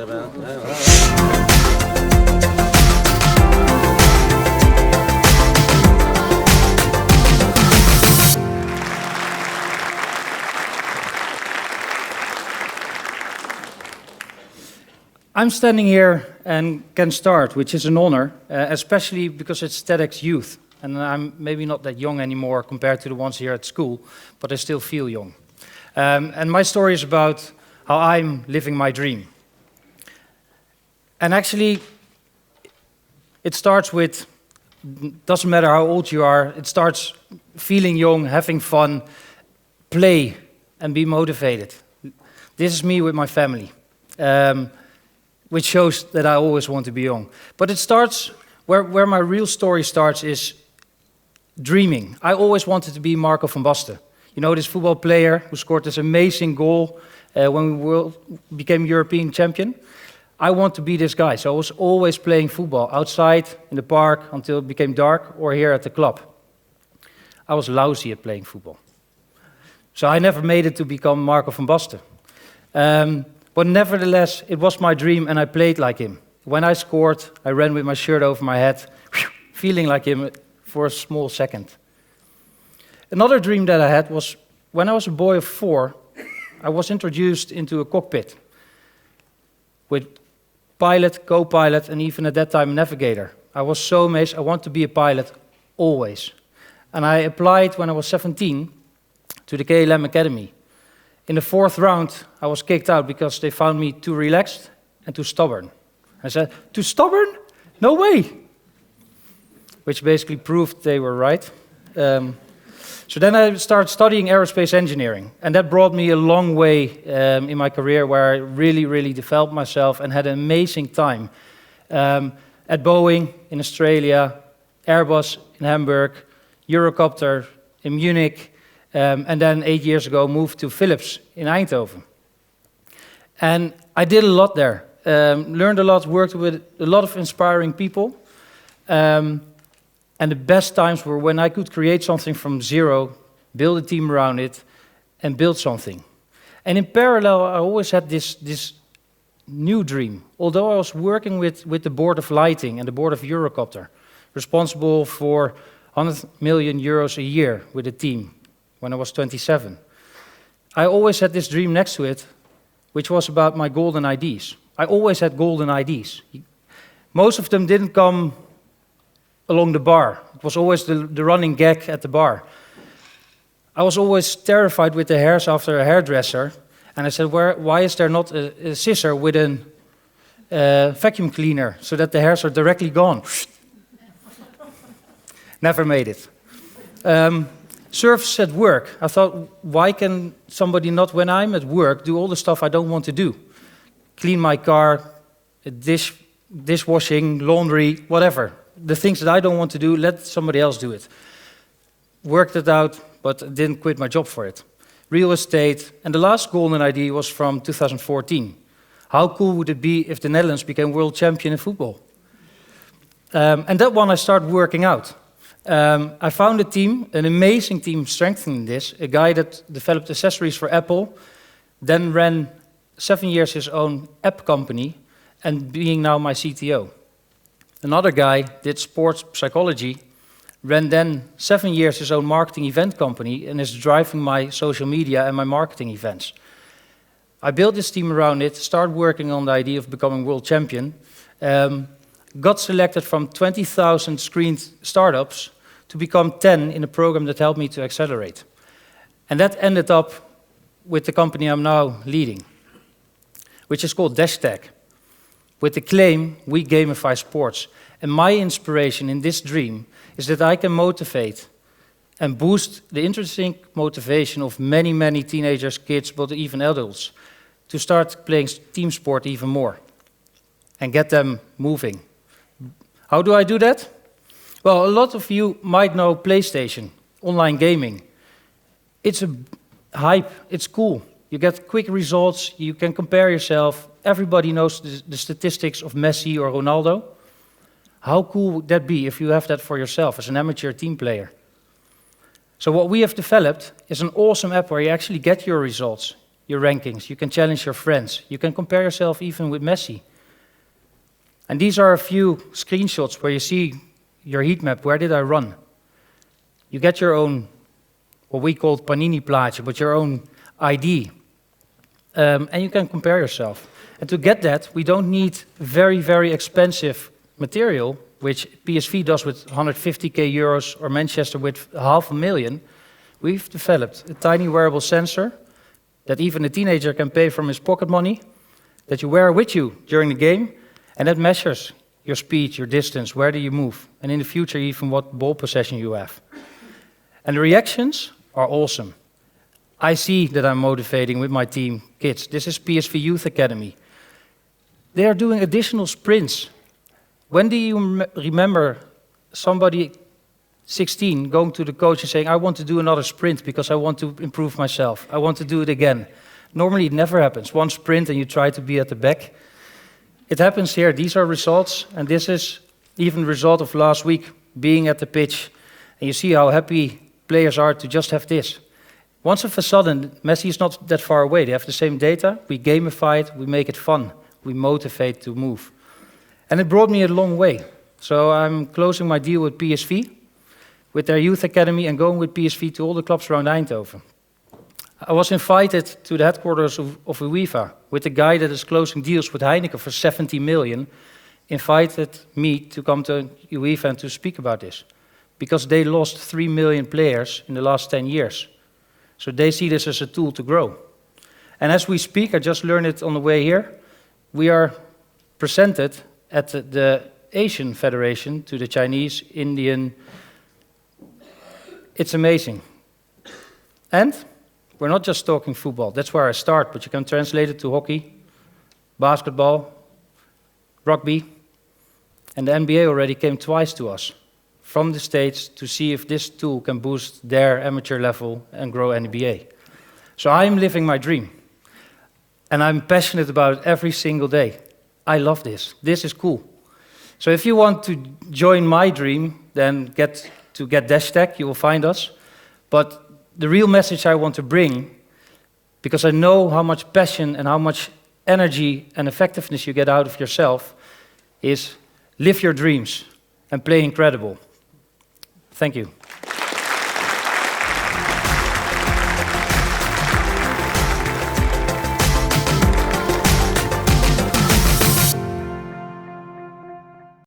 I'm standing here and can start, which is an honor, especially because it's TEDxYouth. And I'm maybe not that young anymore compared to the ones here at school, but I still feel young. And my story is about how I'm living my dream. And actually, it starts with, doesn't matter how old you are, it starts feeling young, having fun, play, and be motivated. This is me with my family. Which shows that I always want to be young. But it starts, where my real story starts is dreaming. I always wanted to be Marco van Basten. You know, this football player who scored this amazing goal when we became European champion. I want to be this guy, so I was always playing football outside, in the park, until it became dark, or here at the club. I was lousy at playing football. So I never made it to become Marco van Basten. But nevertheless, it was my dream and I played like him. When I scored, I ran with my shirt over my head, feeling like him for a small second. Another dream that I had was, when I was a boy of 4, I was introduced into a cockpit with pilot, co-pilot, and even at that time, navigator. I was so amazed, I want to be a pilot, always. And I applied when I was 17 to the KLM Academy. In the 4th round, I was kicked out because they found me too relaxed and too stubborn. I said, too stubborn? No way! Which basically proved they were right. So then I started studying aerospace engineering, and that brought me a long way in my career where I really developed myself and had an amazing time. At Boeing in Australia, Airbus in Hamburg, Eurocopter in Munich, and then 8 years ago moved to Philips in Eindhoven. And I did a lot there, learned a lot, worked with a lot of inspiring people. And the best times were when I could create something from zero, build a team around it, and build something. And in parallel, I always had this new dream. Although I was working with the board of lighting and the board of Eurocopter, responsible for 100 million euros a year with a team, when I was 27. I always had this dream next to it, which was about my golden IDs. I always had golden IDs. Most of them didn't come along the bar. It was always the running gag at the bar. I was always terrified with the hairs after a hairdresser, and I said, why is there not a scissor with a vacuum cleaner so that the hairs are directly gone? Never made it. Service at work. I thought, why can somebody not, when I'm at work, do all the stuff I don't want to do? Clean my car, dishwashing, laundry, whatever. The things that I don't want to do, let somebody else do it. Worked it out, but didn't quit my job for it. Real estate, and the last golden ID was from 2014. How cool would it be if the Netherlands became world champion in football? And that one I started working out. I found a team, an amazing team strengthening this, a guy that developed accessories for Apple, then ran 7 years his own app company, and being now my CTO. Another guy did sports psychology, ran then 7 years his own marketing event company, and is driving my social media and my marketing events. I built this team around it, started working on the idea of becoming world champion, got selected from 20,000 screened startups to become 10 in a program that helped me to accelerate. And that ended up with the company I'm now leading, which is called DashTag, with the claim, we gamify sports. And my inspiration in this dream is that I can motivate and boost the intrinsic motivation of many teenagers, kids, but even adults, to start playing team sport even more and get them moving. How do I do that? Well, a lot of you might know PlayStation, online gaming. It's a hype, it's cool. You get quick results, you can compare yourself. Everybody knows the statistics of Messi or Ronaldo. How cool would that be if you have that for yourself as an amateur team player? So what we have developed is an awesome app where you actually get your results. your rankings. You can challenge your friends. You can compare yourself even with Messi. And these are a few screenshots where you see your heat map. Where did I run? You get your own, what we call Panini plaatje, but your own ID. And you can compare yourself. And to get that, we don't need very, very expensive material, which PSV does with 150k euros or Manchester with 500,000. We've developed a tiny wearable sensor that even a teenager can pay from his pocket money, that you wear with you during the game, and that measures your speed, your distance, where do you move, and in the future even what ball possession you have. And the reactions are awesome. I see that I'm motivating with my team kids. This is PSV Youth Academy. They are doing additional sprints. When do you remember somebody 16 going to the coach and saying, I want to do another sprint because I want to improve myself. I want to do it again. Normally it never happens. One sprint and you try to be at the back. It happens here. These are results, and this is even the result of last week, being at the pitch. And you see how happy players are to just have this. Once of a sudden, Messi is not that far away. They have the same data. We gamify it. We make it fun. We motivate to move. And it brought me a long way. So I'm closing my deal with PSV, with their youth academy, and going with PSV to all the clubs around Eindhoven. I was invited to the headquarters of UEFA with the guy that is closing deals with Heineken for 70 million, invited me to come to UEFA and to speak about this, because they lost 3 million players in the last 10 years. So they see this as a tool to grow. And as we speak, I just learned it on the way here, we are presented at the Asian Federation to the Chinese, Indian. It's amazing. And we're not just talking football. That's where I start, but you can translate it to hockey, basketball, rugby. And the NBA already came twice to us from the States to see if this tool can boost their amateur level and grow NBA. So I'm living my dream. And I'm passionate about it every single day. I love this. This is cool. So if you want to join my dream, then get DashTag, you will find us. But the real message I want to bring, because I know how much passion and how much energy and effectiveness you get out of yourself, is live your dreams and play incredible. Thank you.